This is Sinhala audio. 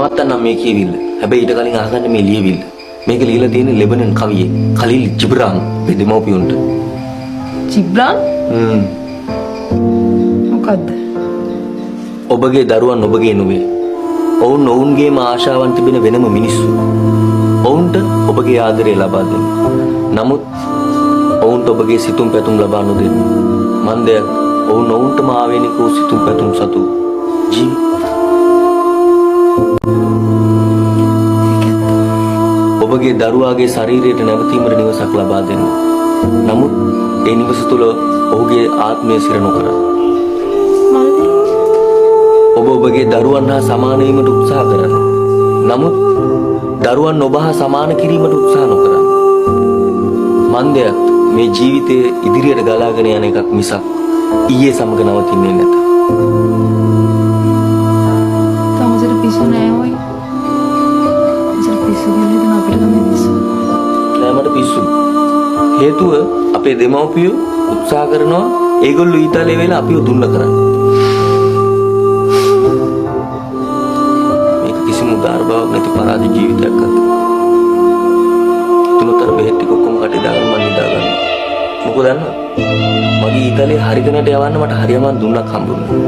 නවත්තන්නම් මේ කියවිල්ල. හැබැයි ඊට කලින් අහගන්න මේ ලියවිල්ල. මේක ලියලා තියෙන්නේ ලෙබනන් කවියේ ඛලීල් ජිබ්‍රාන් දෙමව්පියන්ට. ජිබ්‍රාන්? මොකද්ද? ඔබගේ දරුවන් ඔබගේ නෙවෙයි. ඔවුන් ඔවුන්ගේම ආශාවන් තිබෙන වෙනම මිනිස්සු. ඔවුන්ට ඔබගේ ආදරය ලබා දෙන්න. නමුත් ඔවුන්ට ඔබගේ සිතුම් පැතුම් ලබා නොදෙන්න. මන්දයක් ඔවුන් ඔවුන්ටම ආවේනික වූ සිතුම් පැතුම් සතු ජීවි. ඔබගේ දරුවාගේ ශරීරයට නැවතීමට නිවසක් ලබා දෙන්න. නමුත් ඒ නිවස තුළ ඔහුගේ ආත්මය සිර නොකරන්න. ඔබ ඔබගේ දරුවන් හා සමාන වීමට උත්සාහ කරන්න. නමුත් දරුවන් ඔබ හා සමාන කිරීමට උත්සාහ නොකරන්න. මන්දයක් මේ ජීවිතයේ ඉදිරියට ගලාගෙන යන එකක් මිසක් ඊයේ සමග නවතින්නේ නැත. තමසට පිස්සු නෑ ඔයි. මට පිස්සු ගන්නේ අපිට තමයි පිස්සු. නෑ මට පිස්සු. හේතුව අපේ දෙමව්පියෝ උත්සාහ කරනවා ඒගොල්ලෝ ඊතලේ වෙලා අපිව දුන්න කරන්න. මේක කිසිම උදාර බවක් නැති පරාද ජීවිතයක් අත. තුනතර බෙහෙත් ටික ඔක්කොම කටේ දාගෙන මම නිදා ගන්නවා. මොකද දන්නවද? මගේ ඊතලේ හරියනට යවන්න මට හරියම දුන්නක් හම්බුනේ.